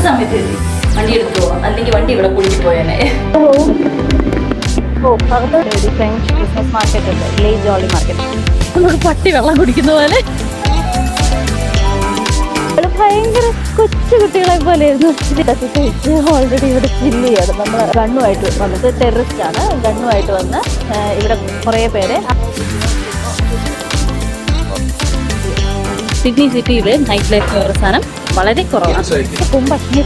സമയത്ത് വണ്ടി എടുത്തു പോകാം, അല്ലെങ്കിൽ വണ്ടി ഇവിടെ കുടുങ്ങി പോയേനെ. ഫ്രഞ്ച് ക്രിസ്മസ് മാർക്കറ്റ് ഉണ്ട്, ലേ ജോളി മാർക്കറ്റ്. നമ്മൾ പട്ടി വെള്ളം കുടിക്കുന്ന പോലെ ഭയങ്കര കൊച്ചു കുട്ടികളെ പോലെ കഴിച്ച് ഓൾറെഡി ഇവിടെ ചില്ല് ചെയ്യാണ്. നമ്മൾ ഗണ്ണുമായിട്ട് വന്നിട്ട് ടെററിസ്റ്റ് ആണ്, ഗണ്ണുമായിട്ട് വന്ന് ഇവിടെ കുറേ പേര്. സിഡ്നി സിറ്റിയിൽ നൈറ്റ് ലൈഫ് അവസാനം വളരെ കുറവാണ്. പക്ഷേ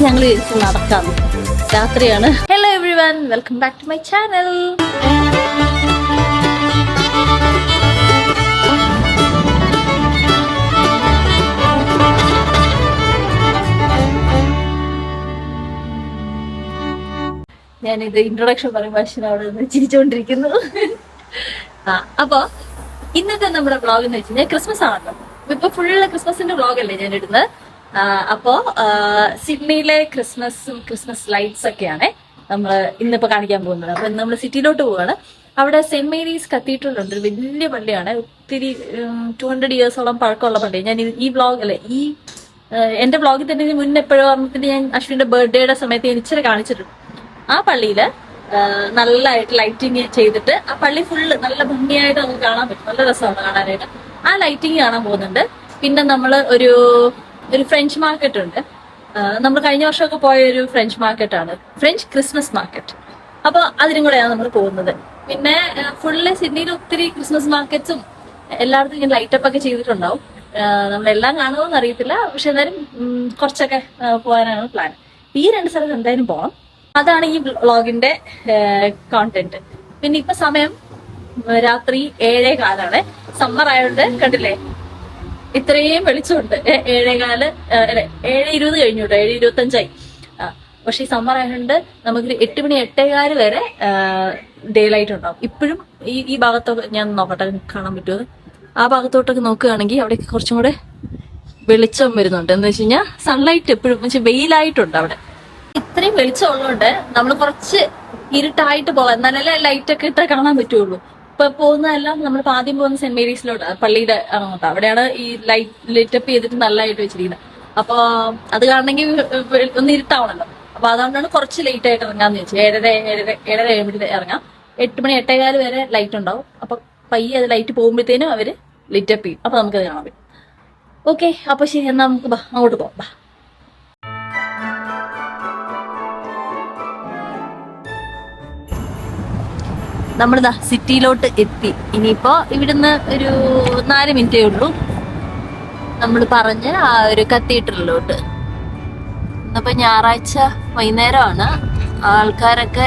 ഞങ്ങൾ നടക്കാം, രാത്രിയാണ്. Hello everyone, welcome back to my channel. ഞാനിത് ഇൻട്രൊഡക്ഷൻ പറയുമ്പോൾ അശ്വിൻ അവിടെ നിന്ന് ചിരിച്ചുകൊണ്ടിരിക്കുന്നു. അപ്പൊ ഇന്നത്തെ നമ്മുടെ വ്ളോഗ് എന്ന് വെച്ച് കഴിഞ്ഞാൽ ക്രിസ്മസ് ആണല്ലോ. ഇപ്പൊ ഫുള്ള് ക്രിസ്മസിന്റെ വ്ളോഗല്ലേ ഞാൻ ഇടുന്നത്. അപ്പോ സിഡ്നിയിലെ ക്രിസ്മസ് ലൈറ്റ്സ് ഒക്കെയാണ് നമ്മൾ ഇന്നിപ്പോ കാണിക്കാൻ പോകുന്നത്. അപ്പൊ നമ്മൾ സിറ്റിയിലോട്ട് പോവാണ്. അവിടെ സെന്റ് മേരീസ് കത്തീഡ്രൽ ഉണ്ട്, ഒരു വലിയ പള്ളിയാണ്. ഒത്തിരി 200 years-ഓളം പഴക്കമുള്ള പള്ളി. ഞാൻ ഈ വ്ളോഗ് അല്ലെ, എന്റെ വ്ളോഗിൽ തന്നെ മുന്നേ എപ്പോഴും പറഞ്ഞിട്ട് ഞാൻ അശ്വിന്റെ ബർത്ത്ഡേയുടെ സമയത്ത് ഞാൻ ഇച്ചിരി കാണിച്ചിട്ടുണ്ട്. ആ പള്ളിയില് നല്ലതായിട്ട് ലൈറ്റിങ് ചെയ്തിട്ട് ആ പള്ളി ഫുള്ള് നല്ല ഭംഗിയായിട്ട് നമുക്ക് കാണാൻ പറ്റും. നല്ല രസമാണ് കാണാനായിട്ട്. ആ ലൈറ്റിങ് കാണാൻ പോകുന്നുണ്ട്. പിന്നെ നമ്മൾ ഒരു ഫ്രഞ്ച് മാർക്കറ്റ് ഉണ്ട്. നമ്മൾ കഴിഞ്ഞ വർഷമൊക്കെ പോയ ഒരു ഫ്രഞ്ച് മാർക്കറ്റാണ്, ഫ്രഞ്ച് ക്രിസ്മസ് മാർക്കറ്റ്. അപ്പൊ അതിനും കൂടെയാണ് നമ്മൾ പോകുന്നത്. പിന്നെ ഫുള്ള് സിഡ്നിയിൽ ഒത്തിരി ക്രിസ്മസ് മാർക്കറ്റ്സും എല്ലായിടത്തും ഇങ്ങനെ ലൈറ്റപ്പ് ഒക്കെ ചെയ്തിട്ടുണ്ടാവും. നമ്മളെല്ലാം കാണുമോന്ന് അറിയത്തില്ല, പക്ഷെ എന്തായാലും കുറച്ചൊക്കെ പോകാനാണ് പ്ലാൻ. ഈ 2 സ്ഥലത്ത് എന്തായാലും പോകാം. അതാണ് ഈ വ്ളോഗിന്റെ കോണ്ടന്റ്. പിന്നെ ഇപ്പൊ സമയം രാത്രി 7:15. സമ്മർ ആയതുകൊണ്ട് കണ്ടില്ലേ ഇത്രയും വെളിച്ചമുണ്ട്. 7:15 7:20 കഴിഞ്ഞു കേട്ടോ, 7:25. പക്ഷെ ഈ സമ്മർ ആയതുകൊണ്ട് നമുക്ക് 8 മണി 8:15 വരെ ഡേ ലൈറ്റ് ഉണ്ടാവും. ഇപ്പോഴും ഈ ഭാഗത്തൊക്കെ ഞാൻ നോക്കട്ടെ കാണാൻ പറ്റുമോ. ആ ഭാഗത്തോട്ടൊക്കെ നോക്കുകയാണെങ്കിൽ അവിടേക്ക് കുറച്ചും കൂടെ വെളിച്ചം വരുന്നുണ്ട്. എന്താ വെച്ച് കഴിഞ്ഞാൽ സൺലൈറ്റ് എപ്പോഴും വെയിലായിട്ടുണ്ട് അവിടെ. ഇത്രയും വെളിച്ചം ഉള്ളതുകൊണ്ട് നമ്മൾ കുറച്ച് ഇരുട്ടായിട്ട് പോകാം, എന്നാലല്ലേ ലൈറ്റ് ഒക്കെ ഇട്ട് കാണാൻ പറ്റുള്ളൂ. ഇപ്പൊ പോകുന്നതെല്ലാം നമ്മളിപ്പോ ആദ്യം പോകുന്ന സെന്റ് മേരീസിലോട്ട്, പള്ളിയുടെ അങ്ങോട്ട്, അവിടെയാണ് ഈ ലൈറ്റപ്പ് ചെയ്തിട്ട് നല്ലതായിട്ട് വെച്ചിരിക്കുന്നത്. അപ്പൊ അത് കാണണമെങ്കിൽ ഒന്ന് ഇരുട്ടാവണല്ലോ. അപ്പൊ അതുകൊണ്ടാണ് കുറച്ച് ലേറ്റ് ആയിട്ട് ഇറങ്ങാന്ന് വെച്ചാൽ 7:30 കഴിയുമ്പോഴേ ഇറങ്ങാം. 8 മണി 8:15 വരെ ലൈറ്റ് ഉണ്ടാവും. അപ്പൊ പയ്യെ അത് ലൈറ്റ് പോകുമ്പോഴത്തേനും അവര് ലിറ്റപ്പ് ചെയ്യും. അപ്പൊ നമുക്കത് കാണാൻ പറ്റും. ഓക്കെ, അപ്പൊ ശരി, എന്നാ നമുക്ക് അങ്ങോട്ട് പോകാം. നമ്മളിതാ സിറ്റിയിലോട്ട് എത്തി. ഇനിയിപ്പോ ഇവിടുന്ന് ഒരു 4 മിനിറ്റേ ഉള്ളൂ നമ്മൾ പറഞ്ഞ ആ ഒരു കത്തീഡ്രലിലോട്ട്. ഇന്നിപ്പോ ഞായറാഴ്ച വൈകുന്നേരമാണ്. ആൾക്കാരൊക്കെ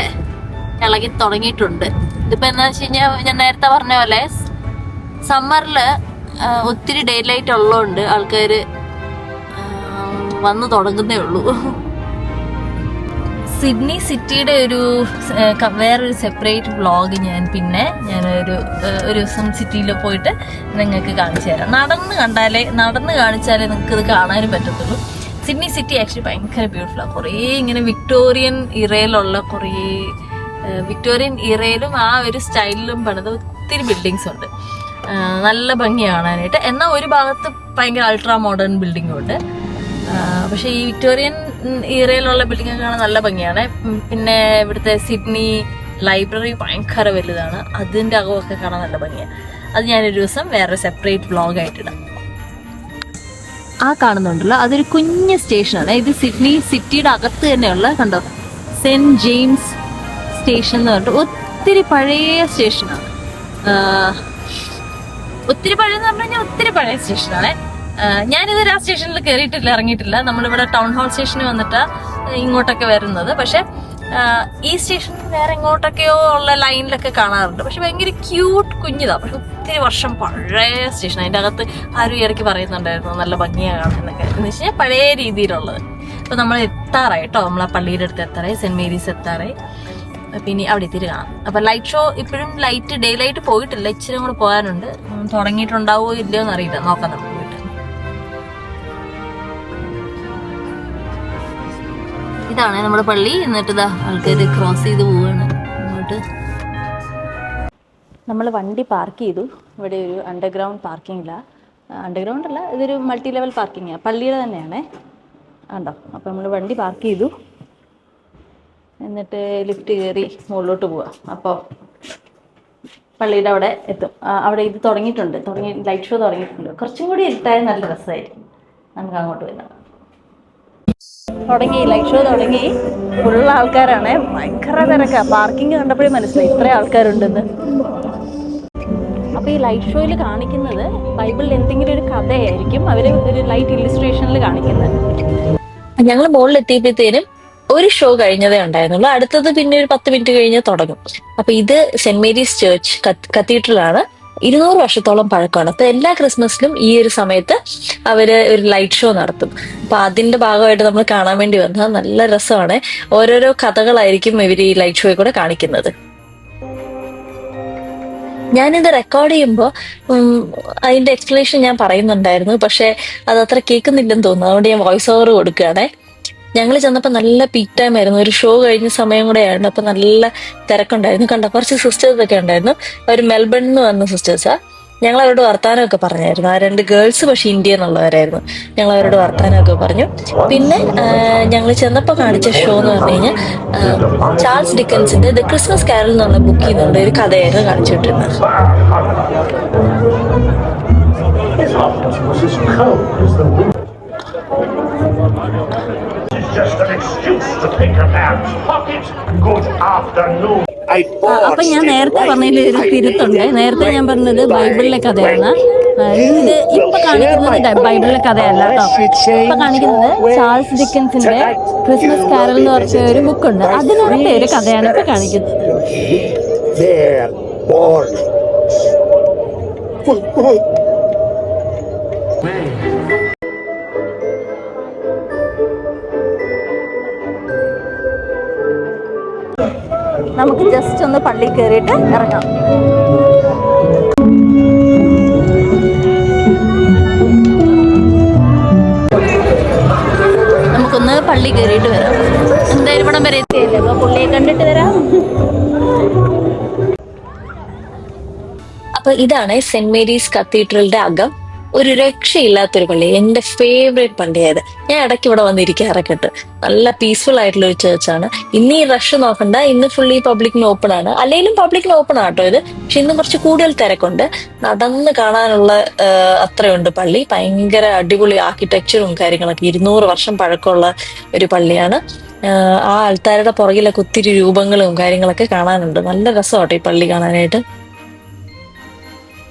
ഇളകി തുടങ്ങിയിട്ടുണ്ട്. ഇതിപ്പോ എന്താ വെച്ച് കഴിഞ്ഞാൽ ഞാൻ നേരത്തെ പറഞ്ഞ പോലെ സമ്മറില് ഒത്തിരി ഡേ ലൈറ്റ് ഉള്ളതുകൊണ്ട് ആൾക്കാര് വന്നു തുടങ്ങുന്നേ ഉള്ളൂ. സിഡ്നി സിറ്റിയുടെ വേറൊരു സെപ്പറേറ്റ് വ്ളോഗ് ഞാനൊരു ദിവസം സിറ്റിയിൽ പോയിട്ട് നിങ്ങൾക്ക് കാണിച്ചു തരാം. നടന്ന് കാണിച്ചാലേ നിങ്ങൾക്ക് ഇത് കാണാനും പറ്റത്തുള്ളൂ. സിഡ്നി സിറ്റി ആക്ച്വലി ഭയങ്കര ബ്യൂട്ടിഫുള്ളാണ്. കുറേ ഇങ്ങനെ വിക്ടോറിയൻ ഇറയിലും ആ ഒരു സ്റ്റൈലിലും പണിത് ഒത്തിരി ബിൽഡിങ്സ് ഉണ്ട്. നല്ല ഭംഗി കാണാനായിട്ട്. എന്നാൽ ഒരു ഭാഗത്ത് ഭയങ്കര അൾട്രാ മോഡേൺ ബിൽഡിങ്ങും ഉണ്ട്. പക്ഷെ ഈ വിക്ടോറിയൻ ഇറയിലുള്ള ബിൽഡിംഗ് ഒക്കെ കാണാൻ നല്ല ഭംഗിയാണ്. പിന്നെ ഇവിടുത്തെ സിഡ്നി ലൈബ്രറി ഭയങ്കര വലുതാണ്, അതിന്റെ അകമൊക്കെ കാണാൻ നല്ല ഭംഗിയാണ്. അത് ഞാനൊരു ദിവസം വേറെ സെപ്പറേറ്റ് വ്ളോഗായിട്ടിടാം. ആ കാണുന്നുണ്ടല്ലോ, അതൊരു കുഞ്ഞ് സ്റ്റേഷനാണ്. ഇത് സിഡ്നി സിറ്റിയുടെ അകത്ത് തന്നെയുള്ള, കണ്ടോ, സെന്റ് ജെയിംസ് സ്റ്റേഷൻ എന്ന് പറഞ്ഞിട്ട് ഒത്തിരി പഴയ സ്റ്റേഷനാണ്. ഒത്തിരി പഴയെന്ന് പറഞ്ഞു കഴിഞ്ഞാൽ ഒത്തിരി പഴയ സ്റ്റേഷനാണ്. ഞാനിതൊരു ആ സ്റ്റേഷനിൽ കയറിയിട്ടില്ല, ഇറങ്ങിയിട്ടില്ല. നമ്മളിവിടെ ടൗൺ ഹാൾ സ്റ്റേഷനിൽ വന്നിട്ട് ഇങ്ങോട്ടൊക്കെ വരുന്നത്. പക്ഷെ ഈ സ്റ്റേഷനിൽ വേറെ ഇങ്ങോട്ടൊക്കെയോ ഉള്ള ലൈനിലൊക്കെ കാണാറുണ്ട്. പക്ഷെ ഭയങ്കര ക്യൂട്ട് കുഞ്ഞിതാണ്. പക്ഷെ ഒത്തിരി വർഷം പഴയ സ്റ്റേഷൻ. അതിൻ്റെ അകത്ത് ആരും ഇറക്കി പറയുന്നുണ്ടായിരുന്നു നല്ല ഭംഗിയാണ് കാണാനൊക്കെ. എന്ന് വെച്ച് കഴിഞ്ഞാൽ പഴയ രീതിയിലുള്ളത്. ഇപ്പൊ നമ്മൾ എത്താറായി കേട്ടോ, നമ്മളാ പള്ളിയുടെ അടുത്ത് എത്താറായി, സെന്റ് മേരീസ് എത്താറായി. പിന്നെ അവിടെ എത്തിയിട്ട് കാണാം. അപ്പൊ ലൈറ്റ് ഷോ ഇപ്പോഴും ഡേ ലൈറ്റ് പോയിട്ടില്ല, ഇച്ചിരി കൂടെ പോകാനുണ്ട്. തുടങ്ങിയിട്ടുണ്ടാവോ ഇല്ലയോ എന്നറിയില്ല, നോക്കാം നമുക്ക് പോയിട്ട്. ഇതാണ് നമ്മുടെ പള്ളി. എന്നിട്ട് ഇതാ ആൾക്കാർ ക്രോസ് ചെയ്ത് പോവാണ് ഇങ്ങോട്ട്. നമ്മൾ വണ്ടി പാർക്ക് ചെയ്തു. ഇവിടെ ഒരു അണ്ടർഗ്രൗണ്ട് പാർക്കിംഗിലാണ്. അണ്ടർഗ്രൗണ്ട് അല്ല, ഇതൊരു മൾട്ടി ലെവൽ പാർക്കിങ്ങാണ്, പള്ളിയുടെ തന്നെയാണേ. ഉണ്ടോ? അപ്പോൾ നമ്മൾ വണ്ടി പാർക്ക് ചെയ്തു, എന്നിട്ട് ലിഫ്റ്റ് കയറി മുകളിലോട്ട് പോവാം. അപ്പോൾ പള്ളിയുടെ അവിടെ എത്തും. അവിടെ ഇത് തുടങ്ങിയിട്ടുണ്ട്, ലൈറ്റ് ഷോ തുടങ്ങിയിട്ടുണ്ട്. കുറച്ചും കൂടി ഇരുട്ടായ നല്ല രസമായിരിക്കും. നമുക്ക് അങ്ങോട്ട് വരുന്നത് തുടങ്ങി, ലൈറ്റ് ഷോ തുടങ്ങി. ഫുൾ ആൾക്കാരാണ്, ഭയങ്കര തിരക്കാണ്. പാർക്കിംഗ് കണ്ടപ്പോഴേ മനസ്സിലായി ഇത്ര ആൾക്കാരുണ്ടെന്ന്. അപ്പോൾ ഈ ലൈറ്റ് ഷോയിൽ കാണിക്കുന്നത് ബൈബിളിൽ എന്തെങ്കിലും ഒരു കഥയായിരിക്കും അവർ ഒരു ലൈറ്റ് ഇല്ലുസ്ട്രേഷനിൽ കാണിക്കുന്നത്. ഞങ്ങൾ മുകളിൽ എത്തിയപ്പോഴത്തേനും ഒരു ഷോ കഴിഞ്ഞതേ ഉണ്ടായിരുന്നുള്ളൂ. അടുത്തത് പിന്നെ ഒരു 10 മിനിറ്റ് കഴിഞ്ഞ് തുടങ്ങും. അപ്പൊ ഇത് സെന്റ് മേരീസ് ചേർച്ച് കത്തീഡ്രലാണ്. 200 വർഷത്തോളം പഴക്കമാണ്. അപ്പൊ എല്ലാ ക്രിസ്മസിലും ഈ ഒരു സമയത്ത് അവര് ഒരു ലൈറ്റ് ഷോ നടത്തും. അപ്പൊ അതിന്റെ ഭാഗമായിട്ട് നമ്മൾ കാണാൻ വേണ്ടി വന്നാൽ നല്ല രസമാണ്. ഓരോരോ കഥകളായിരിക്കും ഇവർ ഈ ലൈറ്റ് ഷോയിൽ കൂടെ കാണിക്കുന്നത്. ഞാനിത് റെക്കോർഡ് ചെയ്യുമ്പോൾ അതിന്റെ എക്സ്പ്ലനേഷൻ ഞാൻ പറയുന്നുണ്ടായിരുന്നു, പക്ഷെ അത് അത്ര കേൾക്കുന്നില്ലെന്ന് തോന്നുന്നു. അതുകൊണ്ട് ഞാൻ വോയിസ് ഓവർ കൊടുക്കുകയാണെ. ഞങ്ങൾ ചെന്നപ്പോൾ നല്ല പീക്ക് ടൈം ആയിരുന്നു, ഒരു ഷോ കഴിഞ്ഞ സമയം കൂടെ ആയിരുന്നു. അപ്പൊ നല്ല തിരക്കുണ്ടായിരുന്നു. കണ്ട കുറച്ച് സിസ്റ്റേഴ്സ് ഒക്കെ ഉണ്ടായിരുന്നു. അവർ മെൽബണിൽ നിന്ന് വന്ന സിസ്റ്റേഴ്സാ. ഞങ്ങൾ അവരോട് വർത്താനമൊക്കെ പറഞ്ഞായിരുന്നു. ആ 2 ഗേൾസ് പക്ഷെ ഇന്ത്യ എന്നുള്ളവരായിരുന്നു. ഞങ്ങൾ അവരോട് വർത്താനമൊക്കെ പറഞ്ഞു. പിന്നെ ഞങ്ങൾ ചെന്നപ്പോൾ കാണിച്ച ഷോ എന്ന് പറഞ്ഞു കഴിഞ്ഞാൽ ചാൾസ് ഡിക്കൻസിന്റെ ദ ക്രിസ്മസ് കാരൽ എന്നുള്ള ബുക്കിൽ നിന്നുള്ള ഒരു കഥയായിരുന്നു കാണിച്ചുകൊണ്ടിരുന്നത്. അപ്പൊ ഞാൻ നേരത്തെ പറഞ്ഞതിൽ ഒരു തിരുത്തുണ്ട്. നേരത്തെ ഞാൻ പറഞ്ഞത് ബൈബിളിലെ കഥയാണ്. ഇത് ഇപ്പൊ കാണിക്കുന്നത് ബൈബിളിലെ കഥയല്ല കേട്ടോ. ഇപ്പൊ കാണിക്കുന്നത് ചാൾസ് ഡിക്കൻസിന്റെ ക്രിസ്മസ് കാരൽ എന്ന് പറഞ്ഞ ഒരു ബുക്കുണ്ട്, അതിനകത്തെ ഒരു കഥയാണ് ഇപ്പൊ കാണിക്കുന്നത്. നമുക്ക് ജസ്റ്റ് ഒന്ന് പള്ളിയിൽ കയറിയിട്ട് ഇറങ്ങാം. നമുക്കൊന്ന് പള്ളി കയറിയിട്ട് വരാം. എന്തായാലും ഇവിടം വരെ എത്തിയല്ലേ, അപ്പോൾ പുള്ളിയെ കണ്ടിട്ട് വരാം. അപ്പൊ ഇതാണ് സെന്റ് മേരീസ് കത്തീഡ്രലിന്റെ അകം. ഒരു രക്ഷയില്ലാത്തൊരു പള്ളി, എന്റെ ഫേവറേറ്റ് പള്ളിയായത്. ഞാൻ ഇടയ്ക്ക് ഇവിടെ വന്നിരിക്കാറൊക്കെ ഉണ്ട്. നല്ല പീസ്ഫുൾ ആയിട്ടുള്ള ഒരു ചേർച്ചാണ്. ഇന്ന് ഈ റഷ് നോക്കണ്ട, ഇന്ന് ഫുള്ളി പബ്ലിക്കിന് ഓപ്പൺ ആണ്. അല്ലെങ്കിലും പബ്ലിക്കിന് ഓപ്പൺ ആട്ടോ ഇത്, പക്ഷെ ഇന്ന് കുറച്ച് കൂടുതൽ തിരക്കുണ്ട്. നടന്ന് കാണാനുള്ള അത്രയുണ്ട് പള്ളി. ഭയങ്കര അടിപൊളി ആർക്കിടെക്ചറും കാര്യങ്ങളൊക്കെ. 200 വർഷം പഴക്കമുള്ള ഒരു പള്ളിയാണ്. ആ ആൾക്കാരുടെ പുറകിലൊക്കെ ഒത്തിരി രൂപങ്ങളും കാര്യങ്ങളൊക്കെ കാണാനുണ്ട്. നല്ല രസമാട്ടോ ഈ പള്ളി കാണാനായിട്ട്.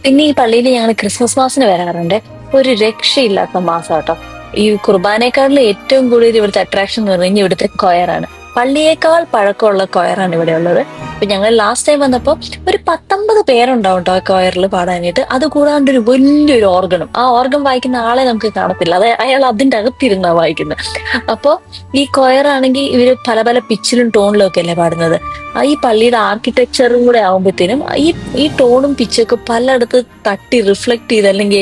പിന്നെ ഈ പള്ളിയിൽ ഞങ്ങൾ ക്രിസ്മസ് മാസിന് വരാറുണ്ട്. ഒരു രക്ഷയില്ലാത്ത മാസം കേട്ടോ. ഈ കുർബാനേക്കാളിൽ ഏറ്റവും കൂടുതൽ ഇവിടുത്തെ അട്രാക്ഷൻ എന്ന് പറഞ്ഞു കഴിഞ്ഞാൽ ഇവിടുത്തെ കൊയറാണ്. പള്ളിയേക്കാൾ പഴക്കമുള്ള കൊയറാണ് ഇവിടെ ഉള്ളത്. അപ്പൊ ഞങ്ങൾ ലാസ്റ്റ് ടൈം വന്നപ്പോൾ ഒരു 19 പേരുണ്ടാവും കേട്ടോ ആ കൊയറിൽ പാടാനായിട്ട്. അത് കൂടാണ്ട് ഒരു വലിയൊരു ഓർഗണും. ആ ഓർഗൻ വായിക്കുന്ന ആളെ നമുക്ക് കാണത്തില്ല, അയാൾ അതിന്റെ അകത്തിരുന്നാ വായിക്കുന്നത്. അപ്പോൾ ഈ കൊയറാണെങ്കിൽ ഇവര് പല പല പിച്ചിലും ടോണിലും ഒക്കെ അല്ലേ പാടുന്നത്. ഈ പള്ളിയുടെ ആർക്കിടെക്ചറും കൂടെ ആകുമ്പോഴത്തേനും ഈ ടോണും പിച്ചൊക്കെ പലയിടത്ത് തട്ടി റിഫ്ലക്ട് ചെയ്ത് അല്ലെങ്കിൽ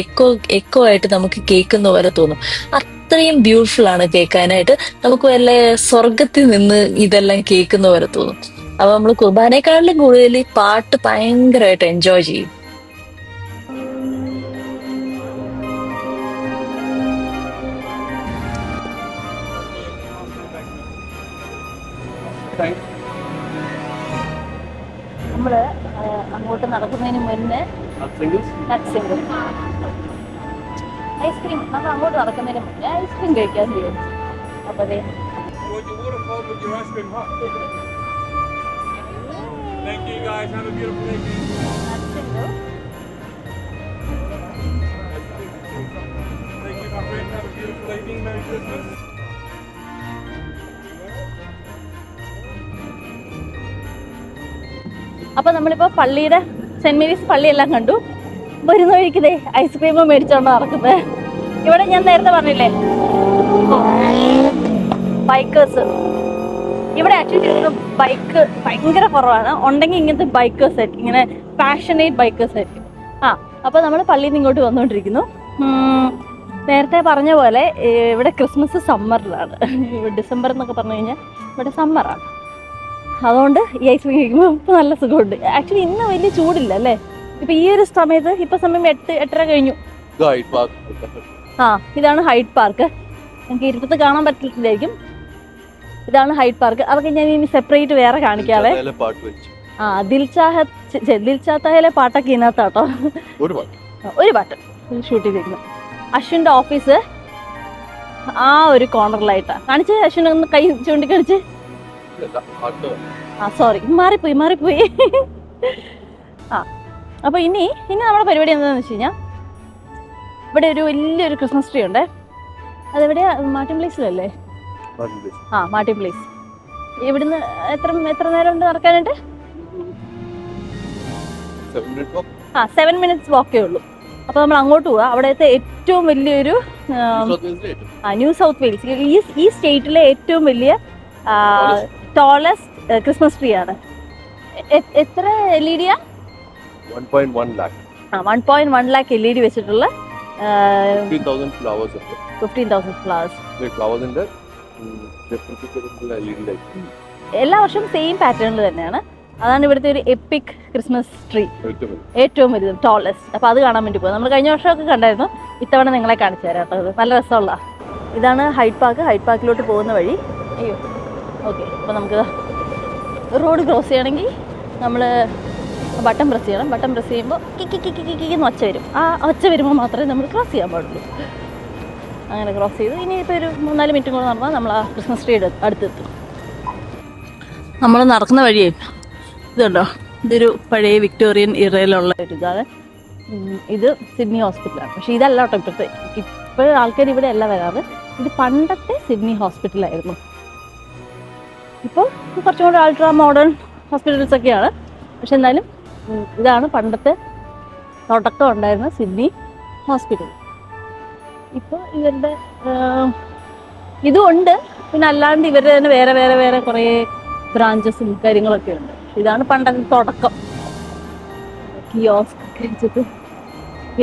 എക്കോ ആയിട്ട് നമുക്ക് കേൾക്കുന്ന പോലെ തോന്നും. അത്രയും ബ്യൂട്ടിഫുൾ ആണ് കേൾക്കാനായിട്ട്. നമുക്ക് വല്ല സ്വർഗത്തിൽ നിന്ന് ഇതെല്ലാം കേൾക്കുന്ന പോലെ തോന്നും. അപ്പൊ നമ്മൾ കുർബാനേക്കാളിലും കൂടുതൽ പാട്ട് ഭയങ്കരമായിട്ട് എൻജോയ് ചെയ്യും. നമ്മള് അങ്ങോട്ട് നടക്കുന്നതിന് മുന്നേ ഐസ്ക്രീം, നമ്മൾ അങ്ങോട്ട് നടക്കുന്നതിന് മുന്നേ ഐസ്ക്രീം കഴിക്കാൻ ചെയ്യും. അപ്പൊ അതെ, thank you guys, have a beautiful evening. Thank you my friend, have a beautiful evening, Merry Christmas. അപ്പൊ നമ്മളിപ്പോ പള്ളിയുടെ സെന്റ് മേരീസ് പള്ളിയെല്ലാം കണ്ടു. വരുന്ന വഴിക്കതേ ഐസ്ക്രീമും മേടിച്ചോണ്ട് നടക്കുന്നത്. ഇവിടെ ഞാൻ നേരത്തെ പറഞ്ഞില്ലേ ബൈക്കേഴ്സ്, ഇവിടെ ആക്ച്വലി ബൈക്ക് ഭയങ്കര കുറവാണ്. ഉണ്ടെങ്കിൽ ഇങ്ങനത്തെ ബൈക്കേഴ്സ് ആയിരിക്കും, ഇങ്ങനെ പാഷനേറ്റ് ബൈക്കേഴ്സ് ആയിരിക്കും. അപ്പൊ നമ്മൾ പള്ളിയിൽ നിന്ന് ഇങ്ങോട്ട് വന്നുകൊണ്ടിരിക്കുന്നു. നേരത്തെ പറഞ്ഞ പോലെ ഇവിടെ ക്രിസ്മസ് സമ്മറിലാണ്. ഡിസംബർ എന്നൊക്കെ പറഞ്ഞു കഴിഞ്ഞാൽ ഇവിടെ സമ്മറാണ്. അതുകൊണ്ട് ഈ ഐസ്ക്രീം കഴിക്കുമ്പോൾ ഇപ്പോൾ നല്ല സുഖമുണ്ട്. ആക്ച്വലി ഇന്ന് വലിയ ചൂടില്ല അല്ലേ. ഇപ്പം ഈ ഒരു സമയത്ത്, ഇപ്പം സമയം 8-8:30 കഴിഞ്ഞു. Guide park. ആ ഇതാണ് ഹൈഡ് പാർക്ക്. എനിക്ക് ഇരുട്ടത്ത് കാണാൻ പറ്റില്ലായിരിക്കും. ഇതാണ് ഹൈഡ് പാർക്ക്. അതൊക്കെ ഞാൻ ഇനി സെപ്പറേറ്റ് വേറെ കാണിക്കാവേ. പാട്ട് വെച്ചു. ആ ദിൽ ചാഹത്തിലെ പാട്ടൊക്കെ ഇതിനകത്താട്ടോ. ഒരു പാട്ട് ഷൂട്ട് ചെയ്തിരിക്കുന്നത്. അശ്വിൻ്റെ ഓഫീസ് ആ ഒരു കോർണറിലായിട്ടാ കാണിച്ചേ. അശ്വിൻ ഒന്ന് കൈ ചൂണ്ടിക്കാണിച്ച്. ആ സോറി, മാറിപ്പോയി. ആ അപ്പൊ ഇനി നമ്മുടെ പരിപാടി എന്താണെന്ന് വെച്ച് കഴിഞ്ഞാൽ ഇവിടെ ഒരു വലിയൊരു ക്രിസ്മസ് ട്രീ ഉണ്ട്. അതെവിടെയാ? മാർട്ടിൻ പ്ലേസിലല്ലേ? ആ മാർട്ടിൻ പ്ലേസ്. ഇവിടുന്ന് എത്ര നേരം ഉണ്ട് നടക്കാനായിട്ട്? 7 minutes വാക്കേ ഉള്ളൂ. അപ്പൊ നമ്മൾ അങ്ങോട്ട് പോവാ. അവിടുത്തെ ഏറ്റവും വലിയൊരു ന്യൂ സൗത്ത് വെയിൽസ് ഈ സ്റ്റേറ്റിലെ ഏറ്റവും വലിയ ടോളസ്റ്റ് ക്രിസ്മസ് ട്രീ ആണ്. എത്ര LED? 1.1 lakh. 1.1 lakh LED വെച്ചിട്ടുള്ള 15,000 flowers. 15,000 flowers. Flowers in the LED light. എല്ലാ വർഷവും സെയിം പാറ്റേണിൽ തന്നെയാണ്. അതാണ് ഇവിടുത്തെ ഒരു എപ്പിക് ക്രിസ്മസ് ട്രീ, ഏറ്റവും വലുത്, ടോളസ്റ്റ്. അപ്പോൾ അത് കാണാൻ വേണ്ടി പോകും. നമ്മൾ കഴിഞ്ഞ വർഷമൊക്കെ കണ്ടായിരുന്നു. ഇത്തവണ നിങ്ങളെ കാണിച്ചു തരാം കേട്ടോ. അത് നല്ല രസമുള്ള. ഇതാണ് ഹൈഡ് പാർക്ക്. ഹൈഡ് പാർക്കിലോട്ട് പോകുന്ന വഴി. അയ്യോ ഓക്കെ. അപ്പോൾ നമുക്ക് റോഡ് ക്രോസ് ചെയ്യണമെങ്കിൽ നമ്മൾ ബട്ടൺ പ്രസ് ചെയ്യണം. ബട്ടൺ പ്രസ് ചെയ്യുമ്പോൾ കിക്കിന്ന് ഒച്ച വരും. ആ ഒച്ച വരുമ്പോൾ മാത്രമേ നമ്മൾ ക്രോസ് ചെയ്യാൻ പാടുള്ളൂ. അങ്ങനെ ക്രോസ് ചെയ്തു. ഇനിയിപ്പോൾ ഒരു 3-4 മിനിറ്റും കൂടെ നടന്നാൽ നമ്മൾ ആ ക്രിസ്മസ് ട്രീ അടുത്തെത്തും. നമ്മൾ നടക്കുന്ന വഴിയേ ഇതുണ്ടോ, ഇതൊരു പഴയ വിക്ടോറിയൻ ഇറയിലുള്ള ഒരു ഇതാണ്. ഇത് സിഡ്നി ഹോസ്പിറ്റലാണ്. പക്ഷേ ഇതല്ല കേട്ടോ ഇപ്പോഴത്തെ. ഇപ്പോഴും ആൾക്കാർ ഇവിടെ അല്ല വരാറ്. ഇത് പണ്ടത്തെ സിഡ്നി ഹോസ്പിറ്റലായിരുന്നു. ഇപ്പോൾ കുറച്ചും കൂടെ അൾട്രാ മോഡേൺ ഹോസ്പിറ്റൽസ് ഒക്കെയാണ്. പക്ഷെ എന്നാലും ഇതാണ് പണ്ടത്തെ തുടക്കം ഉണ്ടായിരുന്ന സിഡ്നി ഹോസ്പിറ്റൽ. ഇപ്പോൾ ഇവരുടെ ഇതും ഉണ്ട്. പിന്നെ അല്ലാണ്ട് ഇവരുടെ തന്നെ വേറെ കുറേ ബ്രാഞ്ചസും കാര്യങ്ങളൊക്കെ ഉണ്ട്. ഇതാണ് പണ്ടത്തെ തുടക്കം. കിയോസ്ക് ഒക്കെ വെച്ചിട്ട്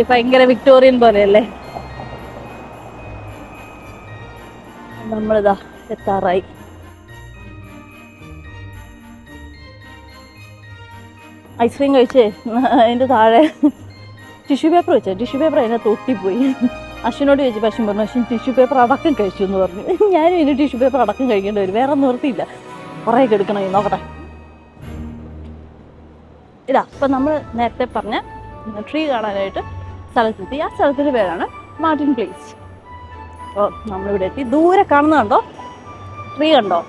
ഭയങ്കര വിക്ടോറിയൻ പോലെയല്ലേ. നമ്മളിതാ എത്താറായി. ഐസ്ക്രീം കഴിച്ചേ അതിൻ്റെ താഴെ ടിഷ്യൂ പേപ്പർ വെച്ചേ. ടിഷ്യൂ പേപ്പർ അതിനകത്ത് ഒട്ടിപ്പോയി. അശ്വിനോട് ചോദിച്ചു. അശ്വിൻ പറഞ്ഞു അശ്വിൻ ടിഷ്യൂ പേപ്പർ അടക്കം കഴിച്ചു എന്ന് പറഞ്ഞു. ഞാനും ഇനി ടിഷ്യൂ പേപ്പർ അടക്കം കഴിക്കേണ്ടി വരും. വേറെ നിവർത്തിയില്ല. കുറേ എടുക്കണം. നോക്കട്ടെ. ഇതാ ഇപ്പം നമ്മൾ നേരത്തെ പറഞ്ഞ ട്രീ കാണാനായിട്ട് സ്ഥലത്തെത്തി. ആ സ്ഥലത്തിൻ്റെ പേരാണ് മാർട്ടിൻ പ്ലേസ്. അപ്പോൾ നമ്മളിവിടെ എത്തി. ദൂരെ കാണുന്നതുണ്ടോ ട്രീ കണ്ടോ?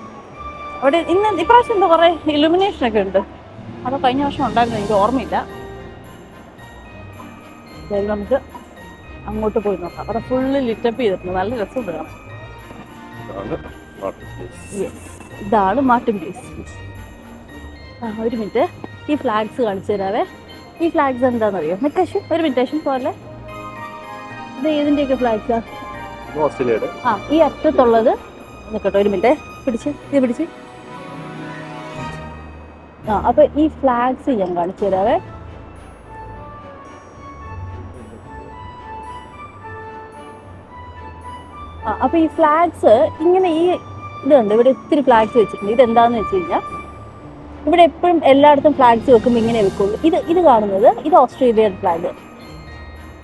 അവിടെ ഇപ്രാവശ്യം എന്താ കുറേ ഇലുമിനേഷനൊക്കെ ഉണ്ട്. അത് കഴിഞ്ഞ വർഷം ഉണ്ടായിരുന്നു, എനിക്ക് ഓർമ്മയില്ല. നമുക്ക് അങ്ങോട്ട് പോയി നോക്കാം. അവിടെ ഫുള്ള് ലിറ്റപ്പ് ചെയ്തിട്ടുണ്ട്. നല്ല രസമുണ്ട് കാണാൻ. ഇതാണ് മാർട്ടിൻ പ്ലേസ്. ഒരു മിനിറ്റ്, ഈ ഫ്ലാഗ്സ് കാണിച്ചു തരാവേ. ഈ ഫ്ലാഗ്സ് എന്താണെന്നറിയോ? നിക്കശു ഒരു മിനിറ്റ് പോലെ. ഇത് ഏതിൻ്റെയൊക്കെ ഫ്ലാഗ്സാ? ഓസ്ട്രേലിയയുടെ. ഈ അറ്റത്തുള്ളത് നിൽക്കട്ടെ ഒരു മിനിറ്റ്. പിടിച്ച്. അപ്പൊ ഈ ഫ്ലാഗ്സ് ഞാൻ കാണിച്ചു തരാവേ. അപ്പൊ ഈ ഫ്ലാഗ്സ് ഇങ്ങനെ ഈ ഇതുണ്ട്. ഇവിടെ ഒത്തിരി ഫ്ലാഗ്സ് വെച്ചിട്ടുണ്ട്. ഇതെന്താന്ന് വെച്ച് കഴിഞ്ഞാൽ ഇവിടെ എപ്പോഴും എല്ലായിടത്തും ഫ്ലാഗ്സ് വെക്കുമ്പോൾ ഇങ്ങനെ വെക്കുള്ളൂ. ഇത് കാണുന്നത് ഇത് ഓസ്ട്രേലിയൻ ഫ്ലാഗ്.